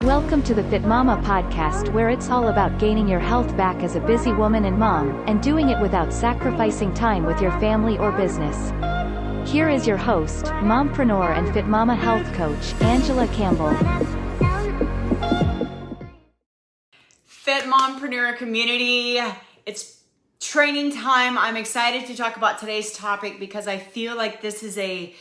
Welcome to the Fitmama podcast, where it's all about gaining your health back as a busy woman and mom, and doing it without sacrificing time with your family or business. Here is your host, mompreneur and Fitmama health coach, Angela Campbell. Fit Mompreneur community, it's training time. I'm excited to talk about today's topic because I feel like this is a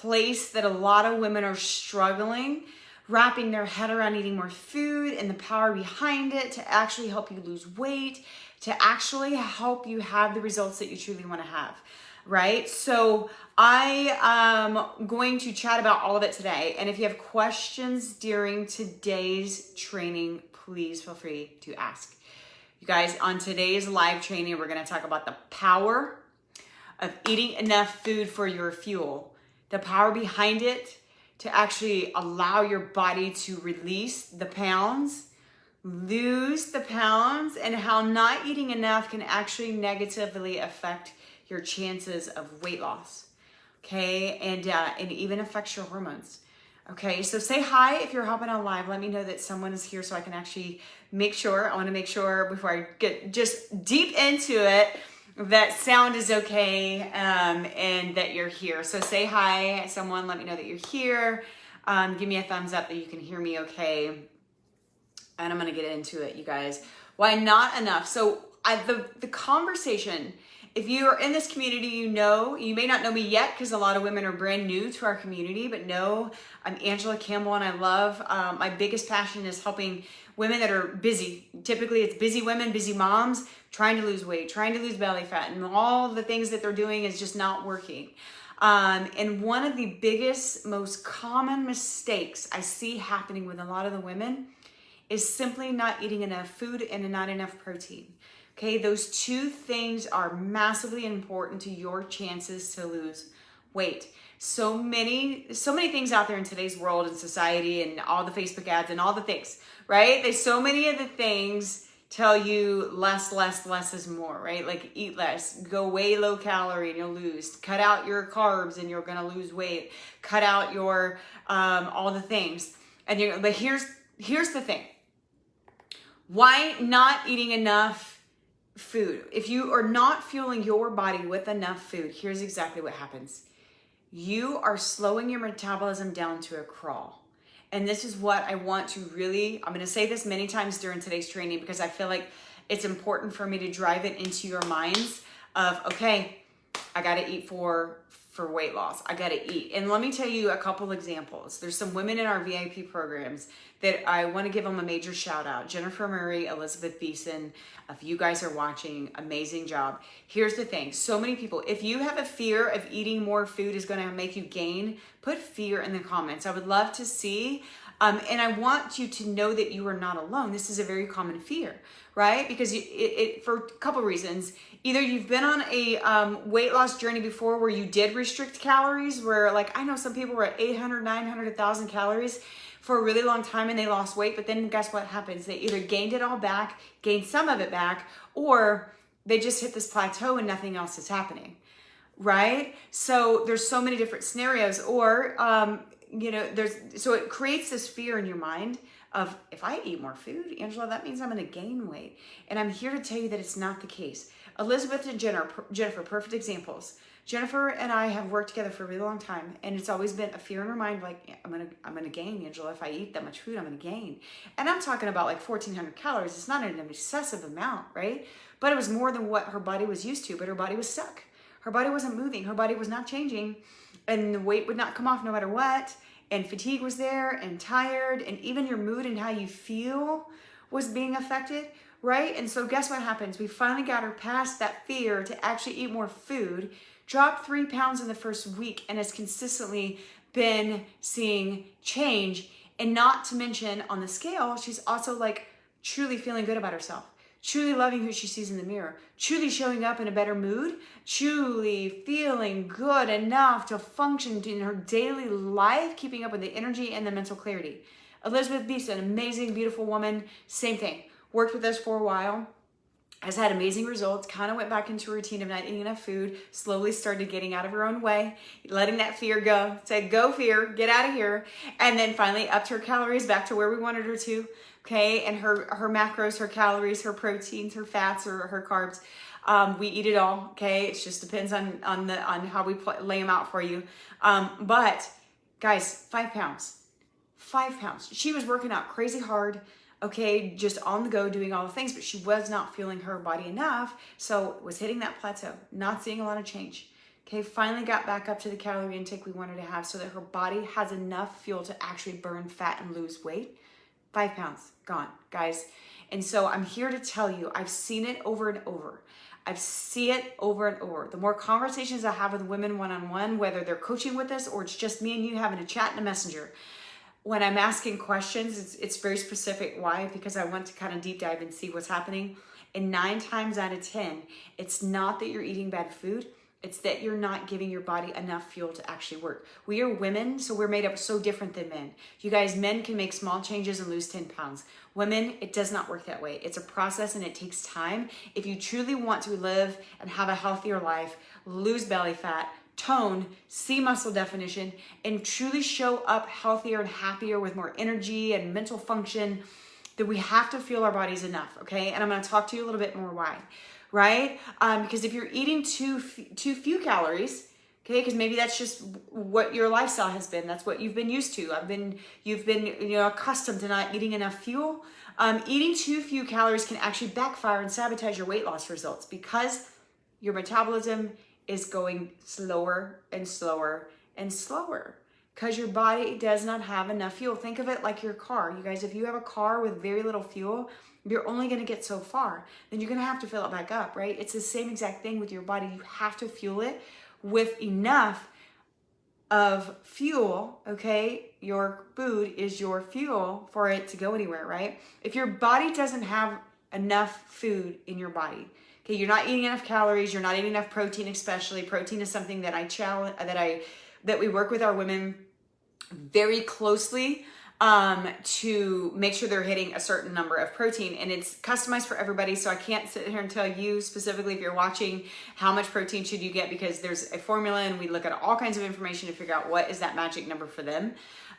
place that a lot of women are struggling wrapping their head around eating more food and the power behind it to actually help you lose weight, to actually help you have the results that you truly want to have, right? So I am going to chat about all of it today. And if you have questions during today's training, please feel free to ask. You guys, on today's live training, we're going to talk about the power of eating enough food for your fuel, the power behind it to actually allow your body to release the pounds, lose the pounds, and how not eating enough can actually negatively affect your chances of weight loss, okay? And it even affects your hormones. Okay, so say hi if you're hopping on live. Let me know that someone is here so I can actually make sure. I want to make sure before I get just deep into it that sound is okay and that you're here. So say hi, someone, let me know that you're here. Give me a thumbs up that you can hear me okay. And I'm going to get into it, you guys. Why not enough? So the conversation, if you are in this community, you may not know me yet because a lot of women are brand new to our community, but no, I'm Angela Campbell and I love, my biggest passion is helping women that are busy. Typically it's busy women, busy moms, trying to lose weight, trying to lose belly fat, and all the things that they're doing is just not working. And one of the biggest, most common mistakes I see happening with a lot of the women is simply not eating enough food and not enough protein. Okay, those two things are massively important to your chances to lose weight. So many things out there in today's world and society and all the Facebook ads and all the things, right? There's so many of the things tell you less is more, right? Like eat less, go way low calorie and you'll lose, cut out your carbs and you're gonna lose weight, cut out your, all the things. But here's the thing. Why not eating enough food? If you are not fueling your body with enough food, here's exactly what happens. You are slowing your metabolism down to a crawl. And this is what I want to really, I'm going to say this many times during today's training because I feel like it's important for me to drive it into your minds of, okay, I got to eat for weight loss. I got to eat. And let me tell you a couple examples. There's some women in our VIP programs that I want to give them a major shout out. Jennifer Murray, Elizabeth Beeson. If you guys are watching, amazing job. Here's the thing. So many people, if you have a fear of eating more food is going to make you gain, put fear in the comments. I would love to see. And I want you to know that you are not alone. This is a very common fear, right? Because for a couple reasons. Either you've been on a weight loss journey before where you did restrict calories, where like I know some people were at 800, 900, 1,000 calories for a really long time and they lost weight, but then guess what happens? They either gained it all back, gained some of it back, or they just hit this plateau and nothing else is happening, right? So there's so many different scenarios, or so it creates this fear in your mind of, if I eat more food, Angela, that means I'm going to gain weight. And I'm here to tell you that it's not the case. Elizabeth and Jennifer, perfect examples. Jennifer and I have worked together for a really long time, and it's always been a fear in her mind, like, I'm gonna gain, Angela. If I eat that much food, I'm gonna gain. And I'm talking about like 1,400 calories. It's not an excessive amount, right? But it was more than what her body was used to, but her body was stuck. Her body wasn't moving. Her body was not changing, and the weight would not come off no matter what. And fatigue was there, and tired, and even your mood and how you feel was being affected, right? And so guess what happens? We finally got her past that fear to actually eat more food, dropped 3 pounds in the first week, and has consistently been seeing change. And not to mention on the scale, she's also like truly feeling good about herself, truly loving who she sees in the mirror, truly showing up in a better mood, truly feeling good enough to function in her daily life, keeping up with the energy and the mental clarity. Elizabeth Beeson, amazing, beautiful woman, same thing. Worked with us for a while. has had amazing results, kind of went back into a routine of not eating enough food, slowly started getting out of her own way, letting that fear go, said, go fear, get out of here. And then finally upped her calories back to where we wanted her to, okay? And her macros, her calories, her proteins, her fats, or her carbs. We eat it all, okay? It just depends on how we lay them out for you. But guys, 5 pounds. 5 pounds. She was working out crazy hard, okay, just on the go, doing all the things, but she was not feeling her body enough, so was hitting that plateau, not seeing a lot of change. Okay, finally got back up to the calorie intake we wanted to have so that her body has enough fuel to actually burn fat and lose weight. 5 pounds gone, guys. And so I'm here to tell you, I've seen it over and over. I see it over and over. The more conversations I have with women one-on-one, whether they're coaching with us or it's just me and you having a chat in a messenger, when I'm asking questions, it's very specific. Why? Because I want to kind of deep dive and see what's happening. And 9 times out of 10, it's not that you're eating bad food. It's that you're not giving your body enough fuel to actually work. We are women, so we're made up so different than men. You guys, men can make small changes and lose 10 pounds. Women, it does not work that way. It's a process and it takes time. If you truly want to live and have a healthier life, lose belly fat, tone, see muscle definition, and truly show up healthier and happier with more energy and mental function, that we have to feel our bodies enough, okay? And I'm gonna talk to you a little bit more why, right? Because if you're eating too few calories, okay, because maybe that's just what your lifestyle has been, that's what you've been used to. You've been accustomed to not eating enough fuel. Eating too few calories can actually backfire and sabotage your weight loss results because your metabolism is going slower and slower and slower because your body does not have enough fuel. Think of it like your car. You guys, if you have a car with very little fuel, you're only going to get so far. Then you're going to have to fill it back up, right? It's the same exact thing with your body. You have to fuel it with enough of fuel, okay? Your food is your fuel for it to go anywhere, right? If your body doesn't have enough food in your body, okay, you're not eating enough calories, you're not eating enough protein, especially. Protein is something that that we work with our women very closely to make sure they're hitting a certain number of protein, and it's customized for everybody. So I can't sit here and tell you specifically, if you're watching, how much protein should you get, because there's a formula and we look at all kinds of information to figure out what is that magic number for them.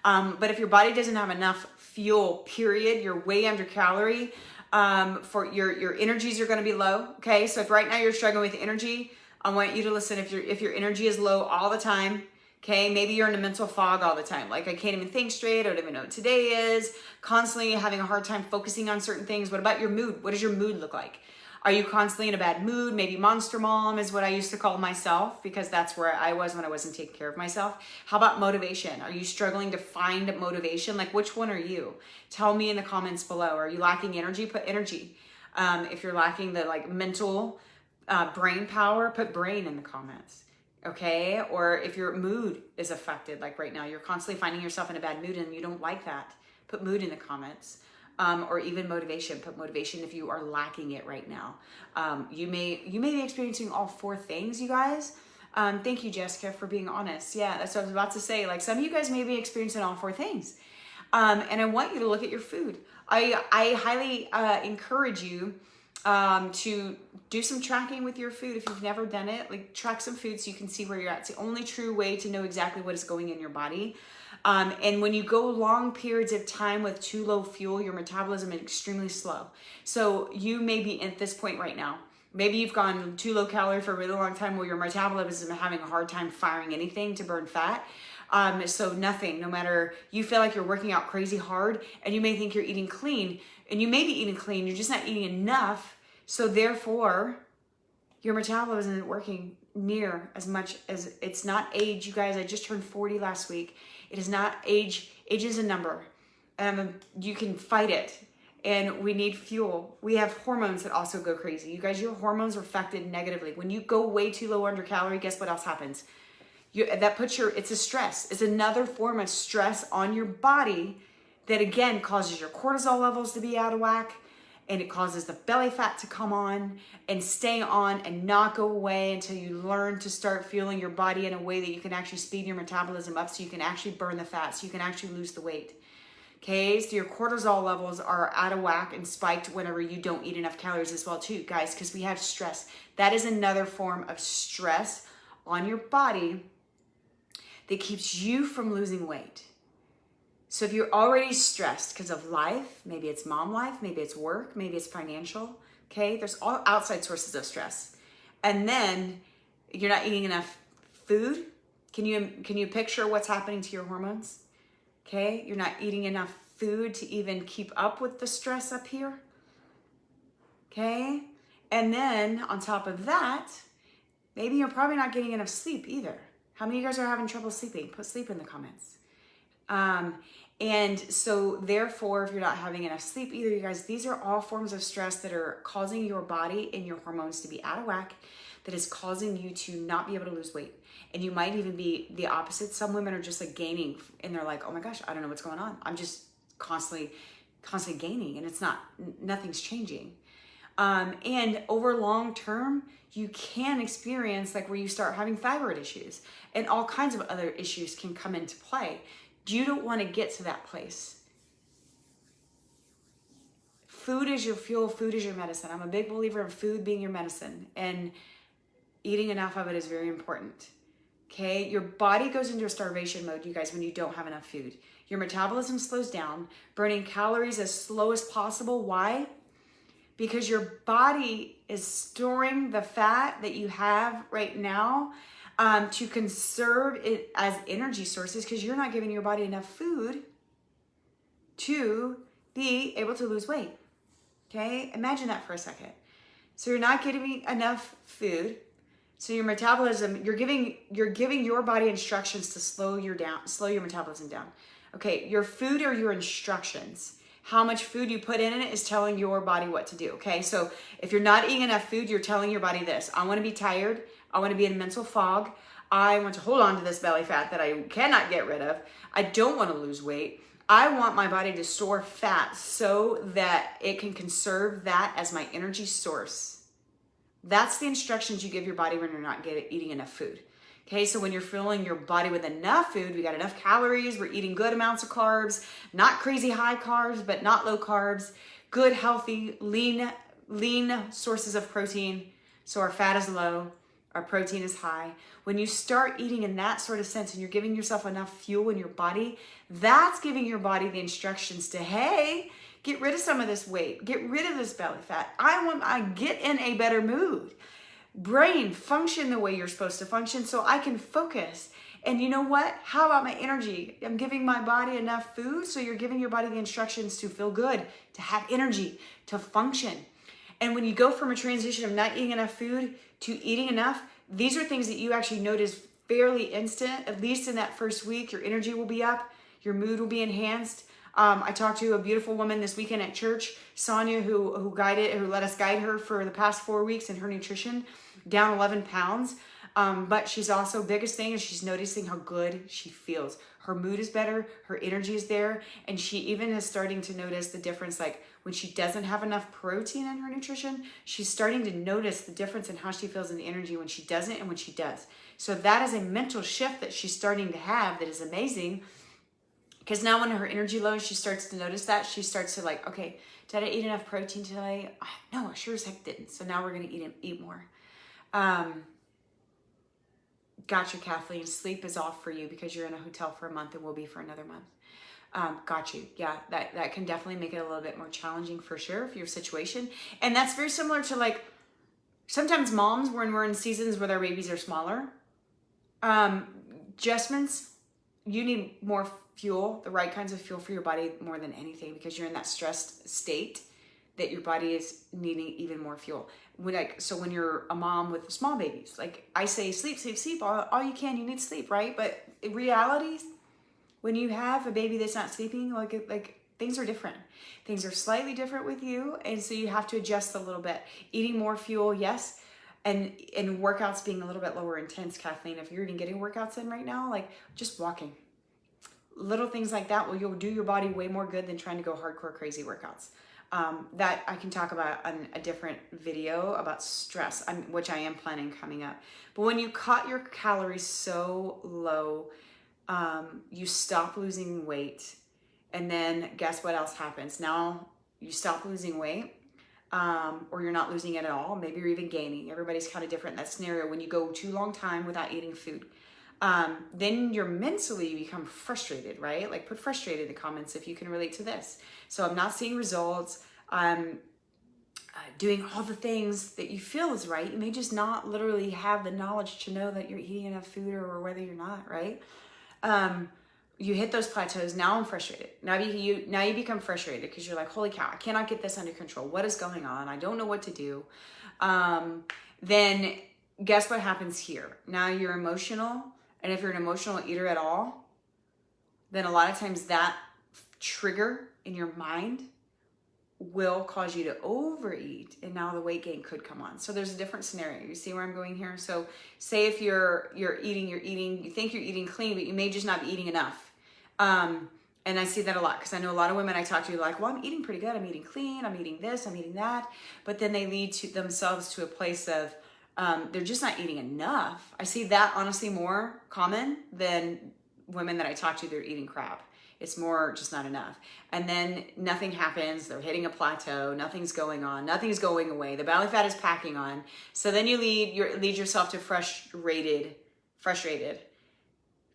But if your body doesn't have enough fuel, period, you're way under calorie. For your energies are going to be low. Okay. So if right now you're struggling with energy, I want you to listen. If your energy is low all the time, okay, maybe you're in a mental fog all the time. Like, I can't even think straight. I don't even know what today is. Constantly having a hard time focusing on certain things. What about your mood? What does your mood look like? Are you constantly in a bad mood? Maybe monster mom is what I used to call myself, because that's where I was when I wasn't taking care of myself. How about motivation? Are you struggling to find motivation? Like, which one are you? Tell me in the comments below. Are you lacking energy? Put energy. If you're lacking the mental brain power, put brain in the comments. Okay. Or if your mood is affected, like right now, you're constantly finding yourself in a bad mood and you don't like that, put mood in the comments. Or even motivation, put motivation if you are lacking it right now. You may be experiencing all 4 things, you guys. Thank you, Jessica, for being honest. Yeah, that's what I was about to say. Like, some of you guys may be experiencing all 4 things. And I want you to look at your food. I highly encourage you to do some tracking with your food. If you've never done it, like, track some food so you can see where you're at. It's the only true way to know exactly what is going in your body. And when you go long periods of time with too low fuel, your metabolism is extremely slow. So you may be at this point right now. Maybe you've gone too low calorie for a really long time where your metabolism is having a hard time firing anything to burn fat. So nothing, no matter, you feel like you're working out crazy hard and you may think you're eating clean, and you may be eating clean, you're just not eating enough. So therefore, your metabolism isn't working near as much as, it's not age, you guys. I just turned 40 last week. It is not age. Age is a number. You can fight it. And we need fuel. We have hormones that also go crazy. You guys, your hormones are affected negatively. When you go way too low under calorie, guess what else happens? It's a stress. It's another form of stress on your body that, again, causes your cortisol levels to be out of whack. And it causes the belly fat to come on and stay on and not go away until you learn to start fueling your body in a way that you can actually speed your metabolism up so you can actually burn the fat, so you can actually lose the weight. Okay, so your cortisol levels are out of whack and spiked whenever you don't eat enough calories as well too, guys, because we have stress. That is another form of stress on your body that keeps you from losing weight. So if you're already stressed because of life, maybe it's mom life, maybe it's work, maybe it's financial, okay? There's all outside sources of stress. And then you're not eating enough food. Can you picture what's happening to your hormones? Okay, you're not eating enough food to even keep up with the stress up here. Okay, and then on top of that, maybe you're probably not getting enough sleep either. How many of you guys are having trouble sleeping? Put sleep in the comments. And so therefore, if you're not having enough sleep either, you guys, these are all forms of stress that are causing your body and your hormones to be out of whack, that is causing you to not be able to lose weight. And you might even be the opposite. Some women are just like gaining and they're like, oh my gosh, I don't know what's going on. I'm just constantly gaining and nothing's changing. And over long term, you can experience like where you start having thyroid issues and all kinds of other issues can come into play. You don't want to get to that place. Food is your fuel, food is your medicine. I'm a big believer in food being your medicine, and eating enough of it is very important. Okay, your body goes into a starvation mode, you guys, when you don't have enough food. Your metabolism slows down, burning calories as slow as possible. Why? Because your body is storing the fat that you have right now to conserve it as energy sources, because you're not giving your body enough food to be able to lose weight. Okay, imagine that for a second. So you're not getting enough food. So your metabolism, you're giving your body instructions to slow your metabolism down. Okay, your food are your instructions. How much food you put in it is telling your body what to do. Okay, so if you're not eating enough food, you're telling your body this: I want to be tired. I want to be in mental fog. I want to hold on to this belly fat that I cannot get rid of. I don't want to lose weight. I want my body to store fat so that it can conserve that as my energy source. That's the instructions you give your body when you're not eating enough food. Okay, so when you're filling your body with enough food, we got enough calories, we're eating good amounts of carbs, not crazy high carbs, but not low carbs, good, healthy, lean sources of protein. So our fat is low, our protein is high. When you start eating in that sort of sense and you're giving yourself enough fuel in your body, that's giving your body the instructions to, hey, get rid of some of this weight. Get rid of this belly fat. I get in a better mood. Brain, function the way you're supposed to function so I can focus. And you know what? How about my energy? I'm giving my body enough food, so you're giving your body the instructions to feel good, to have energy, to function. And when you go from a transition of not eating enough food to eating enough, these are things that you actually notice fairly instant. At least in that first week, your energy will be up, your mood will be enhanced. I talked to a beautiful woman this weekend at church, Sonia, who let us guide her for the past 4 weeks in her nutrition, down 11 pounds. But she's also, biggest thing is she's noticing how good she feels. Her mood is better, her energy is there, and she even is starting to notice the difference. Like when she doesn't have enough protein in her nutrition, she's starting to notice the difference in how she feels in the energy when she doesn't and when she does. So that is a mental shift that she's starting to have that is amazing. Because now when her energy low, she starts to notice that. She starts to like, okay, did I eat enough protein today? No, I sure as heck didn't. So now we're going to eat more. Gotcha, Kathleen. Sleep is off for you because you're in a hotel for a month and will be for another month. Got you. Yeah, that can definitely make it a little bit more challenging for sure for your situation. And that's very similar to like sometimes moms when we're in seasons where their babies are smaller. Adjustments, you need more fuel, the right kinds of fuel for your body more than anything, because you're in that stressed state that your body is needing even more fuel. So when you're a mom with small babies, like I say, sleep, all you can, you need sleep, right? But in reality, when you have a baby that's not sleeping, like things are different. Things are slightly different with you, and so you have to adjust a little bit. Eating more fuel, yes, and workouts being a little bit lower intense, Kathleen. If you're even getting workouts in right now, like just walking. Little things like that you'll do your body way more good than trying to go hardcore crazy workouts. That I can talk about on a different video about stress, which I am planning coming up. But when you cut your calories so low, you stop losing weight. And then guess what else happens? Now you stop losing weight, or you're not losing it at all. Maybe you're even gaining. Everybody's kind of different in that scenario when you go too long time without eating food. Then you're mentally become frustrated, right? Like put frustrated in the comments if you can relate to this. So I'm not seeing results. I'm doing all the things that you feel is right. You may just not literally have the knowledge to know that you're eating enough food or whether you're not, right? You hit those plateaus. Now I'm frustrated. Now you become frustrated because you're like, holy cow, I cannot get this under control. What is going on? I don't know what to do. Then guess what happens here? Now you're emotional. And if you're an emotional eater at all, then a lot of times that trigger in your mind will cause you to overeat, and now the weight gain could come on. So there's a different scenario. You see where I'm going here? So say if you're eating, you think you're eating clean, but you may just not be eating enough. And I see that a lot because I know a lot of women I talk to like, well, I'm eating pretty good. I'm eating clean. I'm eating this. I'm eating that. But then they lead to themselves to a place of they're just not eating enough. I see that honestly more common than women that I talk to. They're eating crap. It's more just not enough. And then nothing happens. They're hitting a plateau. Nothing's going on. Nothing's going away. The belly fat is packing on. So then you lead yourself to frustrated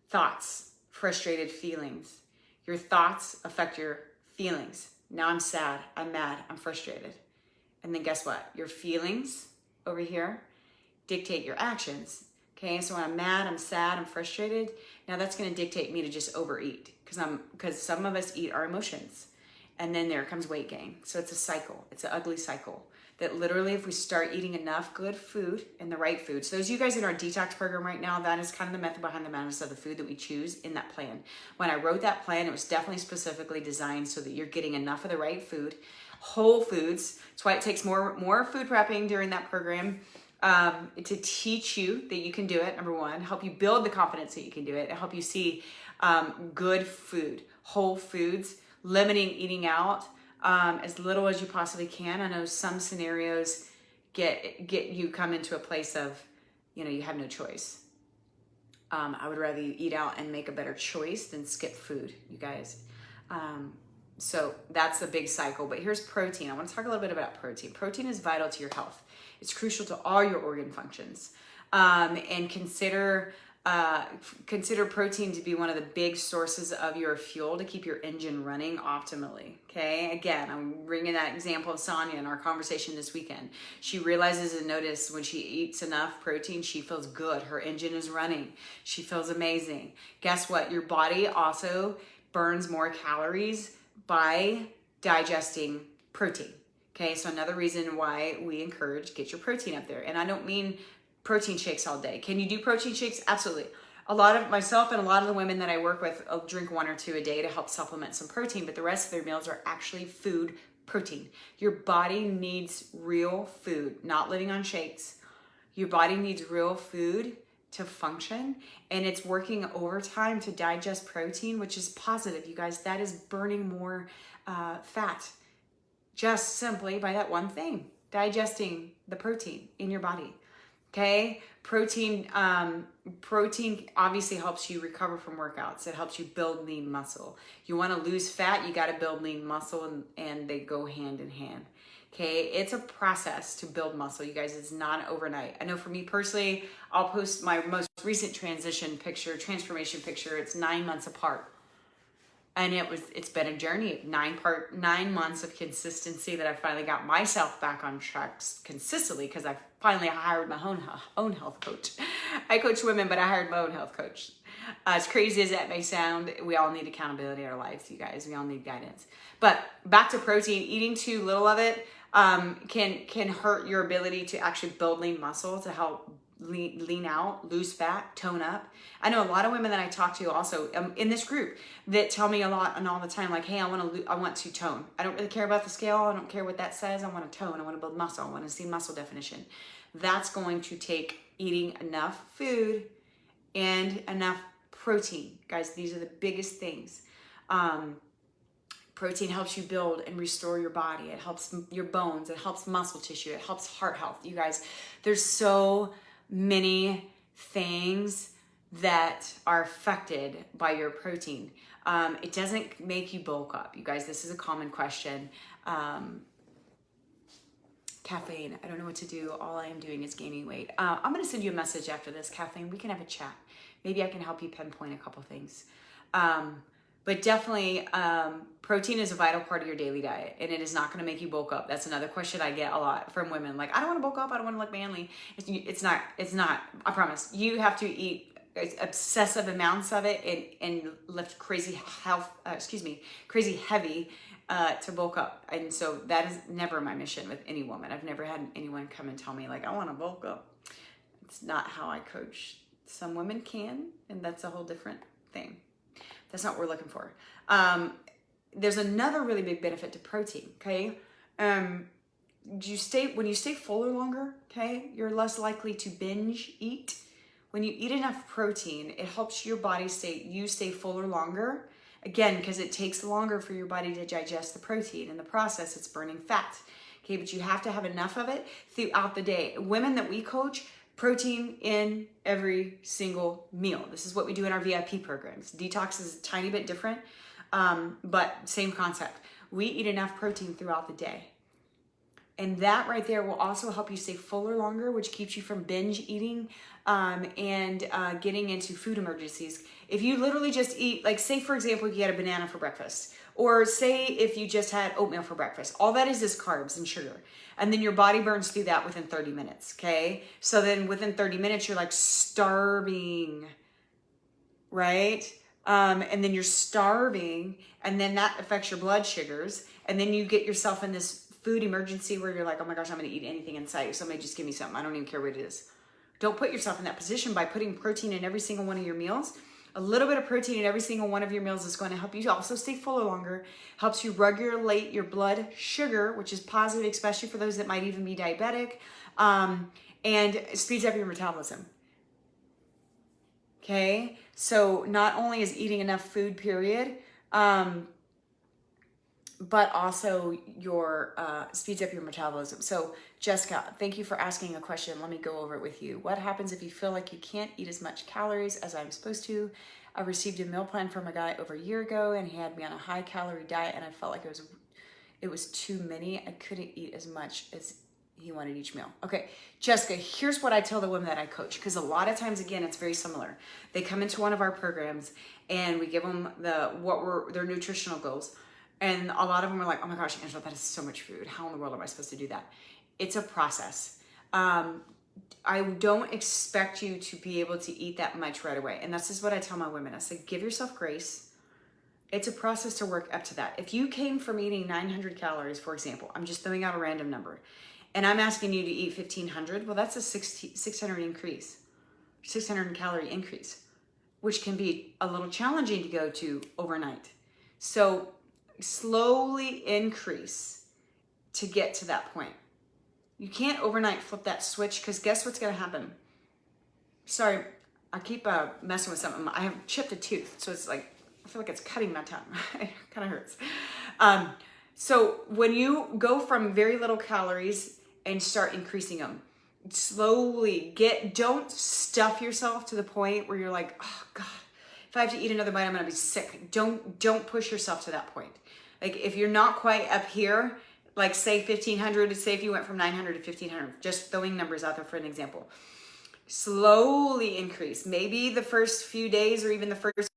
thoughts, frustrated feelings. Your thoughts affect your feelings. Now I'm sad. I'm mad. I'm frustrated. And then guess what? Your feelings over here dictate your actions. Okay, so when I'm mad, I'm sad, I'm frustrated, now that's going to dictate me to just overeat because some of us eat our emotions, and then there comes weight gain. So it's a cycle. It's an ugly cycle that literally, if we start eating enough good food and the right food, so those of you guys in our detox program right now, that is kind of the method behind the madness of the food that we choose in that plan. When I wrote that plan, it was definitely specifically designed so that you're getting enough of the right food, whole foods. That's why it takes more food prepping during that program. To teach you that you can do it, number one, help you build the confidence that you can do it, and help you see good food, whole foods, limiting eating out as little as you possibly can. I know some scenarios get you come into a place of, you have no choice. I would rather you eat out and make a better choice than skip food, you guys. So that's the big cycle. But here's protein. I want to talk a little bit about protein. Protein is vital to your health. It's crucial to all your organ functions. And consider protein to be one of the big sources of your fuel to keep your engine running optimally. Okay. Again, I'm bringing that example of Sonia in our conversation this weekend. She realizes and notices when she eats enough protein, she feels good. Her engine is running. She feels amazing. Guess what? Your body also burns more calories by digesting protein. Okay, so another reason why we encourage get your protein up there. And I don't mean protein shakes all day. Can you do protein shakes? Absolutely. A lot of myself and a lot of the women that I work with will drink 1 or 2 a day to help supplement some protein, but the rest of their meals are actually food protein. Your body needs real food, not living on shakes. Your body needs real food to function, and it's working overtime to digest protein, which is positive, you guys. That is burning more fat just simply by that one thing, digesting the protein in your body. Okay, protein obviously helps you recover from workouts. It helps you build lean muscle. You want to lose fat, you got to build lean muscle, and they go hand in hand. Okay, it's a process to build muscle, you guys. It's not overnight. I know for me personally, I'll post my most recent transformation picture. It's 9 months apart. And it's been a journey, 9 months of consistency that I finally got myself back on track consistently because I finally hired my own health coach. I coach women, but I hired my own health coach. As crazy as that may sound, we all need accountability in our lives, you guys. We all need guidance. But back to protein, eating too little of it can hurt your ability to actually build lean muscle to help lean out, lose fat, tone up. I know a lot of women that I talk to also in this group that tell me a lot and all the time, like, hey, I want to tone. I don't really care about the scale. I don't care what that says. I want to tone. I want to build muscle. I want to see muscle definition. That's going to take eating enough food and enough protein. Guys, these are the biggest things. Protein helps you build and restore your body. It helps your bones. It helps muscle tissue. It helps heart health. You guys, there's so many things that are affected by your protein. It doesn't make you bulk up. You guys, this is a common question. Kathleen, I don't know what to do. All I am doing is gaining weight. I'm going to send you a message after this, Kathleen. We can have a chat. Maybe I can help you pinpoint a couple things. But definitely, protein is a vital part of your daily diet, and it is not going to make you bulk up. That's another question I get a lot from women. Like, I don't want to bulk up. I don't want to look manly. It's not, I promise. You have to eat obsessive amounts of it and lift crazy heavy to bulk up. And so that is never my mission with any woman. I've never had anyone come and tell me like, I want to bulk up. It's not how I coach. Some women can, and that's a whole different thing. That's not what we're looking for. There's another really big benefit to protein, okay? When you stay fuller longer, okay, you're less likely to binge eat. When you eat enough protein, it helps your body stay fuller longer. Again, because it takes longer for your body to digest the protein. In the process, it's burning fat. Okay, but you have to have enough of it throughout the day. Women that we coach, protein in every single meal. This is what we do in our VIP programs. Detox is a tiny bit different, but same concept. We eat enough protein throughout the day. And that right there will also help you stay fuller longer, which keeps you from binge eating and getting into food emergencies. If you literally just eat, like say for example, you had a banana for breakfast, or say if you just had oatmeal for breakfast, all that is carbs and sugar. And then your body burns through that within 30 minutes, okay? So then within 30 minutes, you're like starving, right? And then you're starving, and then that affects your blood sugars. And then you get yourself in this food emergency where you're like, oh my gosh, I'm gonna eat anything in sight. Somebody just give me something. I don't even care what it is. Don't put yourself in that position by putting protein in every single one of your meals. A little bit of protein in every single one of your meals is going to help you also stay fuller longer, helps you regulate your blood sugar, which is positive, especially for those that might even be diabetic, and speeds up your metabolism. Okay, so not only is eating enough food, period, but also your speeds up your metabolism. So Jessica, thank you for asking a question. Let me go over it with you. What happens if you feel like you can't eat as much calories as I'm supposed to? I received a meal plan from a guy over a year ago, and he had me on a high calorie diet, and I felt like it was too many. I couldn't eat as much as he wanted each meal. Okay, Jessica, here's what I tell the women that I coach, because a lot of times, again, it's very similar. They come into one of our programs, and we give them their nutritional goals. And a lot of them are like, oh my gosh, Angela, that is so much food. How in the world am I supposed to do that? It's a process. I don't expect you to be able to eat that much right away. And this is what I tell my women. I say, give yourself grace. It's a process to work up to that. If you came from eating 900 calories, for example, I'm just throwing out a random number, and I'm asking you to eat 1,500, well, that's a 600 calorie increase, which can be a little challenging to go to overnight. So slowly increase to get to that point. You can't overnight flip that switch, because guess what's going to happen? Sorry, I keep messing with something. I have chipped a tooth, so it's like, I feel like it's cutting my tongue. It kind of hurts. So when you go from very little calories and start increasing them, slowly don't stuff yourself to the point where you're like, oh God, if I have to eat another bite, I'm going to be sick. Don't push yourself to that point. Like if you're not quite up here, like say 1,500, say if you went from 900 to 1,500, just throwing numbers out there for an example. Slowly increase. Maybe the first few days or even the first,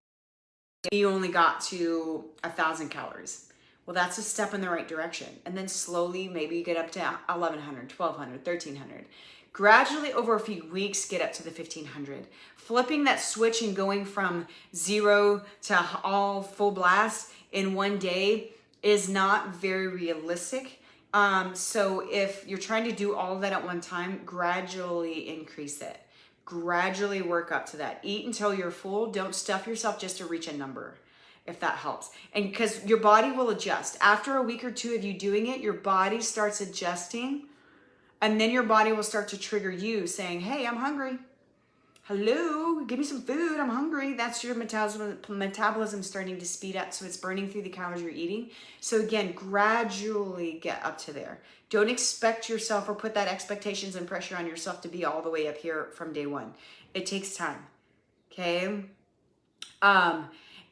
you only got to 1,000 calories. Well, that's a step in the right direction. And then slowly, maybe you get up to 1,100, 1,200, 1,300. Gradually over a few weeks, get up to the 1,500. Flipping that switch and going from 0 to all full blast in one day is not very realistic. So if you're trying to do all of that at one time, gradually increase it. Gradually work up to that. Eat until you're full. Don't stuff yourself just to reach a number, if that helps. And because your body will adjust. After a week or two of you doing it, your body starts adjusting, and then your body will start to trigger you saying, hey, I'm hungry. Hello, give me some food, I'm hungry. That's your metabolism starting to speed up, so it's burning through the calories you're eating. So again, gradually get up to there. Don't expect yourself or put that expectations and pressure on yourself to be all the way up here from day one. It takes time, okay?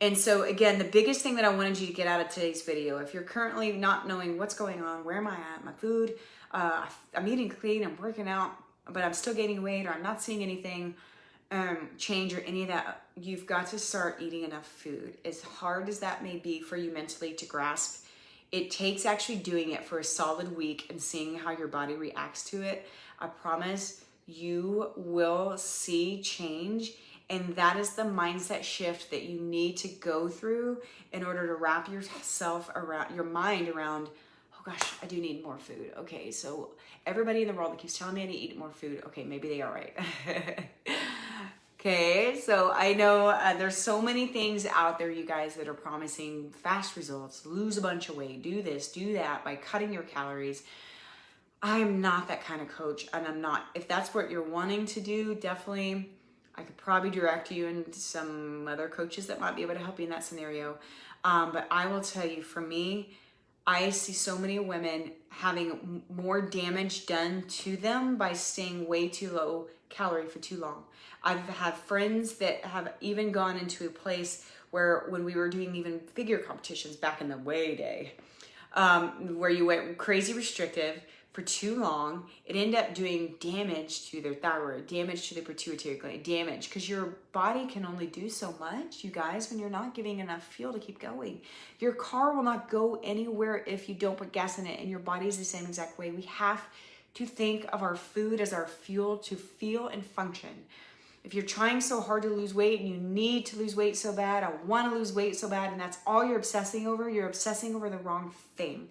And so again, the biggest thing that I wanted you to get out of today's video, if you're currently not knowing what's going on, where am I at, my food, I'm eating clean, I'm working out, but I'm still gaining weight, or I'm not seeing anything change or any of that, you've got to start eating enough food. As hard as that may be for you mentally to grasp, it takes actually doing it for a solid week and seeing how your body reacts to it. I promise you will see change. And that is the mindset shift that you need to go through in order to wrap yourself around, your mind around, oh gosh, I do need more food. Okay, so everybody in the world that keeps telling me I need to eat more food, okay, maybe they are right. Okay, so I know there's so many things out there, you guys, that are promising fast results, lose a bunch of weight, do this, do that by cutting your calories. I'm not that kind of coach, and I'm not. If that's what you're wanting to do, definitely I could probably direct you into some other coaches that might be able to help you in that scenario. But I will tell you, for me, I see so many women having more damage done to them by staying way too low calorie for too long. I've had friends that have even gone into a place where, when we were doing even figure competitions back in the way day, where you went crazy restrictive for too long, it ended up doing damage to their thyroid, damage to the pituitary gland, damage, because your body can only do so much, you guys, when you're not giving enough fuel to keep going. Your car will not go anywhere if you don't put gas in it, and your body is the same exact way. We have to think of our food as our fuel to feel and function. If you're trying so hard to lose weight and you need to lose weight so bad, I want to lose weight so bad, and that's all you're obsessing over, you're obsessing over the wrong thing.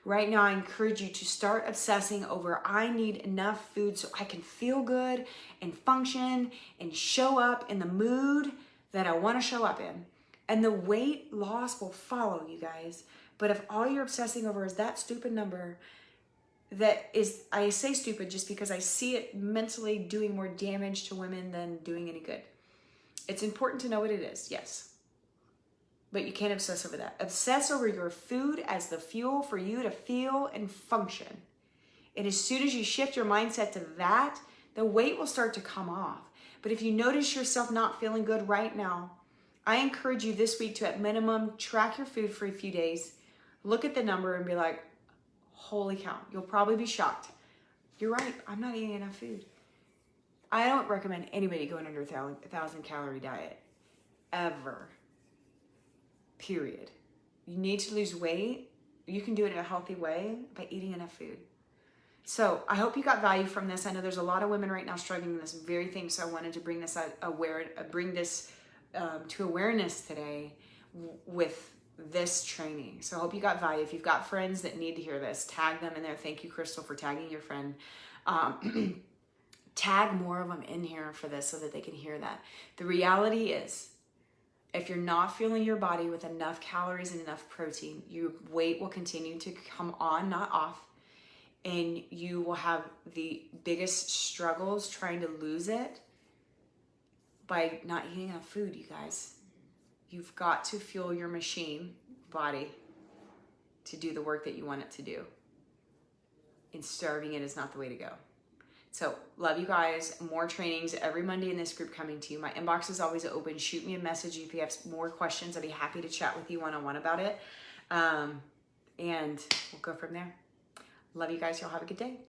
Right now, I encourage you to start obsessing over, I need enough food so I can feel good and function and show up in the mood that I want to show up in. And the weight loss will follow, you guys. But if all you're obsessing over is that stupid number, that is, I say stupid just because I see it mentally doing more damage to women than doing any good. It's important to know what it is, yes. But you can't obsess over that. Obsess over your food as the fuel for you to feel and function. And as soon as you shift your mindset to that, the weight will start to come off. But if you notice yourself not feeling good right now, I encourage you this week to, at minimum, track your food for a few days, look at the number and be like, holy cow, you'll probably be shocked. You're right, I'm not eating enough food. I don't recommend anybody going under a 1,000 calorie diet, ever. Period. You need to lose weight. You can do it in a healthy way by eating enough food. So I hope you got value from this. I know there's a lot of women right now struggling with this very thing. So I wanted to bring this to awareness today with this training. So I hope you got value. If you've got friends that need to hear this, tag them in there. Thank you, Crystal, for tagging your friend. Tag more of them in here for this so that they can hear that. The reality is, if you're not fueling your body with enough calories and enough protein, your weight will continue to come on, not off, and you will have the biggest struggles trying to lose it by not eating enough food, you guys. You've got to fuel your machine body to do the work that you want it to do. And starving it is not the way to go. So, love you guys. More trainings every Monday in this group coming to you. My inbox is always open. Shoot me a message if you have more questions. I'd be happy to chat with you one-on-one about it. And we'll go from there. Love you guys. Y'all have a good day.